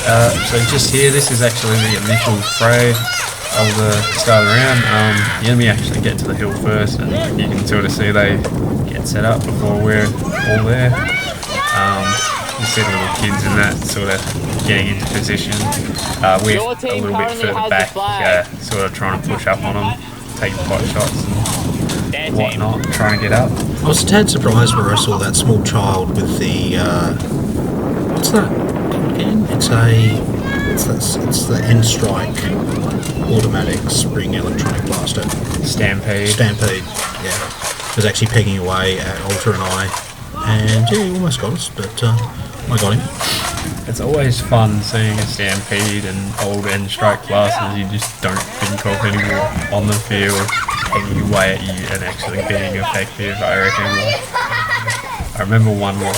So just here, this is actually the initial fray of the start of the round. The enemy actually get to the hill first, and you can sort of see they get set up before we're all there. You see the little kids in that sort of getting into position. We're a little bit further back, sort of trying to push up on them, taking pot shots and whatnot, trying to get up. I was a tad surprised where I saw that small child with the what's that again? It's the N-Strike automatic spring electronic blaster. Stampede, yeah. Was actually pegging away at Ultra and I, and yeah, he almost got us, but I got him. It's always fun seeing a Stampede and old N-Strike blasters you just don't think of anymore on the field, pegging away at you and actually being effective, I reckon. I remember one where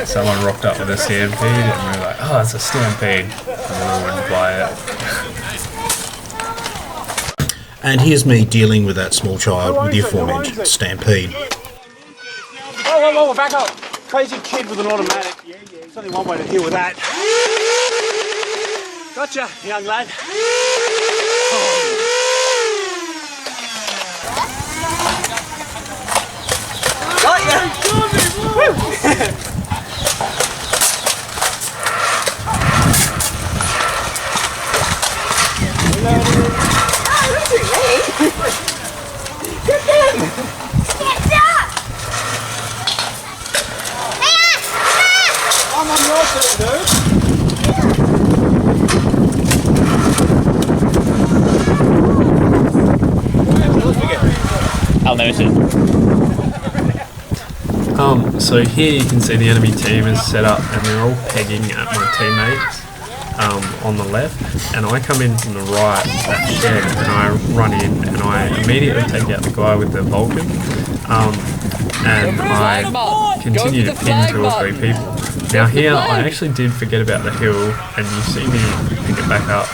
someone rocked up with a Stampede and we were like, oh, it's a Stampede, and then I went to buy it. And here's me dealing with that small child with the aforementioned Stampede. Whoa, back up! Crazy kid with an automatic. There's only one way to deal with that. Gotcha, young lad. Got ya! I'm on your side, dude. I'll notice it. So here you can see the enemy team is set up and they're all pegging at my teammates on the left, and I come in from the right, that shed, and I run in and I immediately take out the guy with the Vulcan, and I continue to pin 2 or 3 people. Now here I actually did forget about the hill, and you see me pick it back up,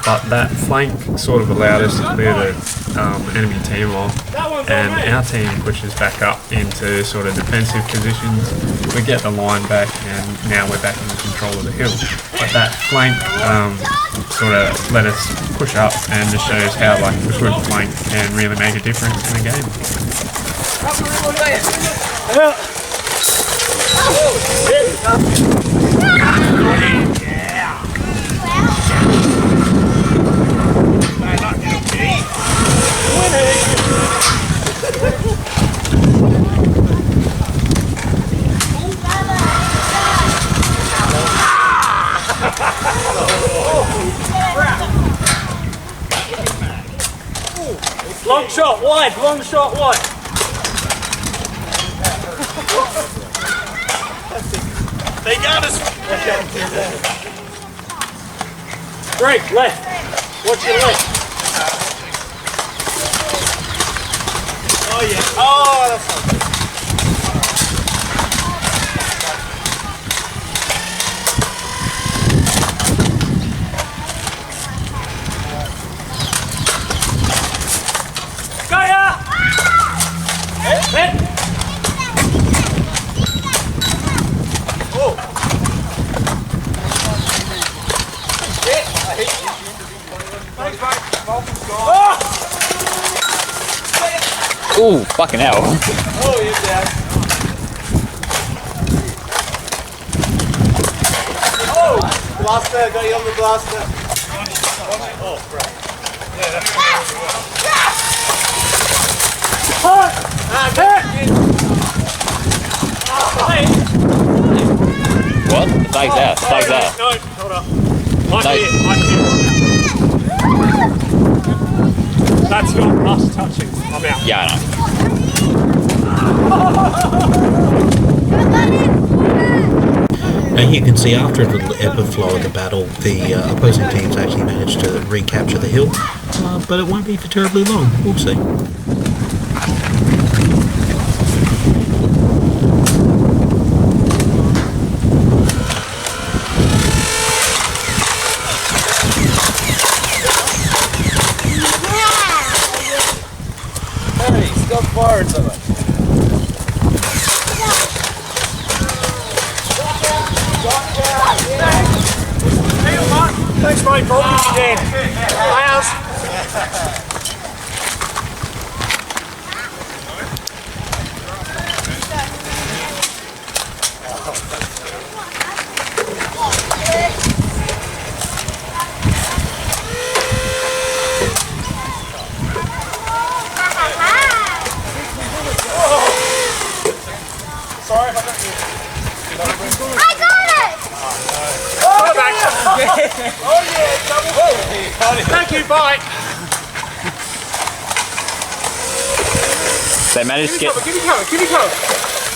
but that flank sort of allowed us to clear the enemy team off, and our team pushes back up into sort of defensive positions. We get the line back, and now we're back in control of the hill. But that flank sort of let us push up, and just shows how like a good flank can really make a difference in a game. Long shot wide, long shot wide. They got us. Break, left. Watch your left. Oh yeah. Oh, that's not good. Ooh, fucking hell. Oh, you're dead. Oh! Blaster, got you on the blaster. Oh, right. Yeah, that's What? The flag's out. The flag's out. No, hold up. Might be it. That's not us touching. I'm out. Yeah, I know. And you can see after a little ebb and flow of the battle, the opposing teams actually managed to recapture the hill, but it won't be for terribly long. We'll see. Hey, stop firing so much. Gotcha! Thanks, mate. Voltage again. House. Sorry if I got you. I got it! Oh, back. Oh yeah, double. Thank you, bye. They managed to get. Give me cover.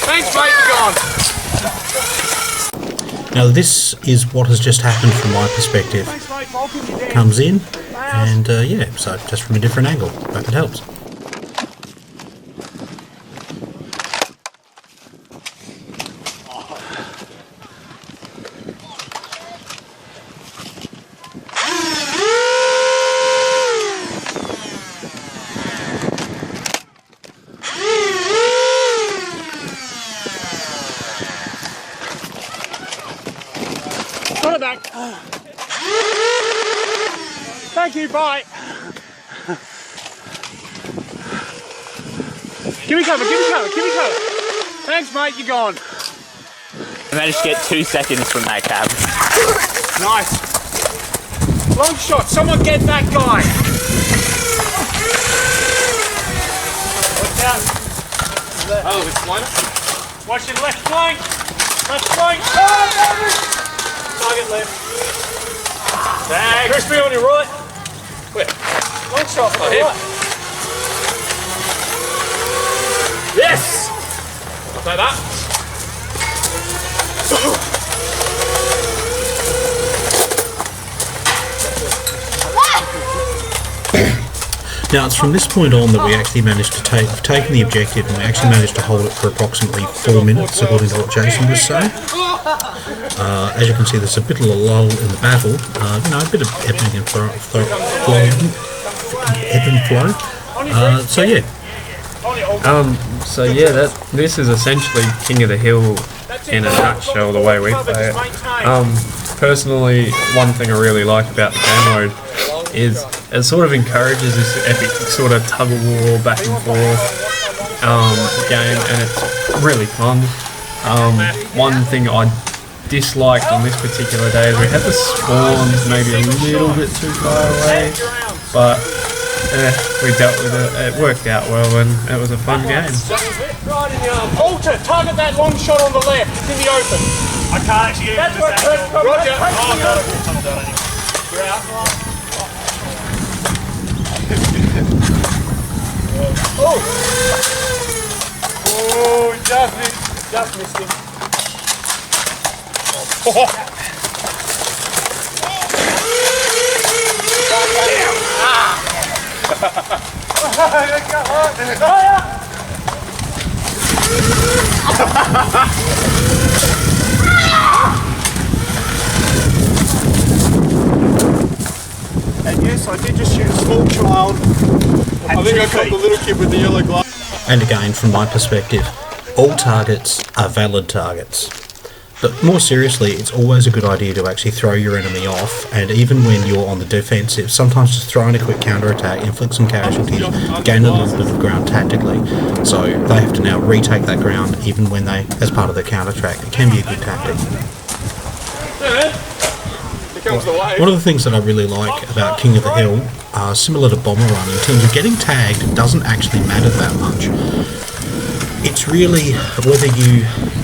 Thanks, mate, you're gone. Now this is what has just happened from my perspective. Thanks, mate, Vulcan, you're dead. Comes in, and yeah, so just from a different angle. Hope it helps. Put it back. Thank you, bye. Give me cover. Thanks, mate, you're gone. They managed to get 2 seconds from that cab. Nice. Long shot, someone get that guy. Watch out. Oh, it's one. Watch your left flank. Left flank. Oh, target left. Thanks. Crispy on your right. Quick. Long shot for him. Right. Yes! I'll take that. Now it's from this point on that we actually managed to we've taken the objective and we actually managed to hold it for approximately 4 minutes, according to what Jason was saying. As you can see, there's a bit of a lull in the battle, you know, a bit of ebbing and flow. So yeah, this is essentially King of the Hill in a nutshell, the way we play it. Personally, one thing I really like about the game mode is it sort of encourages this epic sort of tug of war, back and forth game, and it's really fun. One thing I disliked on this particular day is we had the spawns maybe a little bit too far away, but we dealt with it. It worked out well and it was a fun game. Right in the arm. Alter, target that long shot on the left. It's in the open. I can't actually get it. Roger. Oh, no. I'm done anyway. You're out. Oh, just missed him. And yes, I did just shoot a small child. I think I caught the little kid with the yellow glove. And again, from my perspective, all targets are valid targets. But more seriously, it's always a good idea to actually throw your enemy off, and even when you're on the defensive, sometimes just throw in a quick counter-attack, inflict some casualties, gain a little bit of ground tactically. So they have to now retake that ground even when they, as part of their counter-attack. It can be a good tactic. One of the things that I really like about King of the Hill, similar to Bomber Run, in terms of getting tagged, it doesn't actually matter that much. It's really whether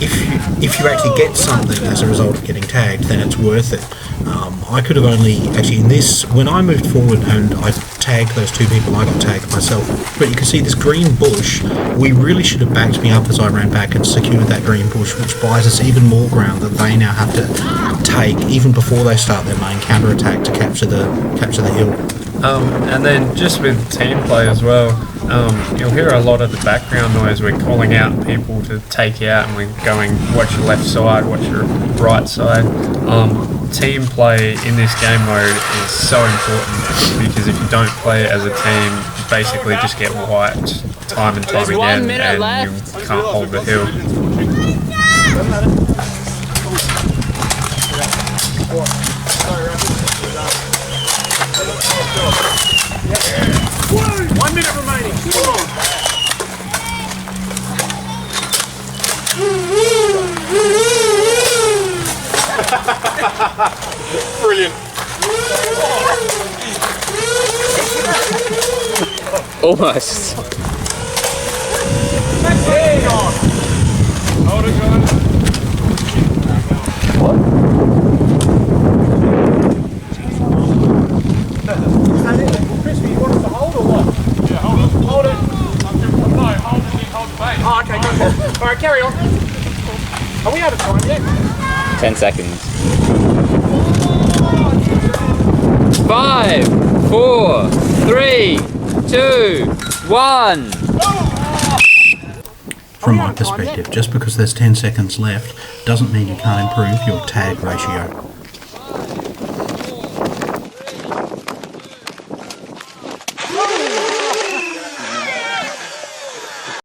if you actually get something as a result of getting tagged, then it's worth it. I could have only, actually in this, when I moved forward and I tagged those two people, I got tagged myself. But you can see this green bush, we really should have backed me up as I ran back and secured that green bush, which buys us even more ground that they now have to take even before they start their main counter-attack to capture the hill. And then just with team play as well, you'll hear a lot of the background noise. We're calling out people to take out and we're going, watch your left side, watch your right side. Team play in this game mode is so important because if you don't play as a team, you basically just get wiped time and time again and you can't hold the hill. 1 minute remaining. Come on. Brilliant. Almost. Hold it, guys. Crispy, you want us to hold or what? Yeah, hold it. Hold it. No, hold it, hold the bait. Oh, okay, good. Alright, carry on. Are we out of time yet? 10 seconds. 5, 4, 3, 2, 1. From my perspective, just because there's 10 seconds left doesn't mean you can't improve your tag ratio.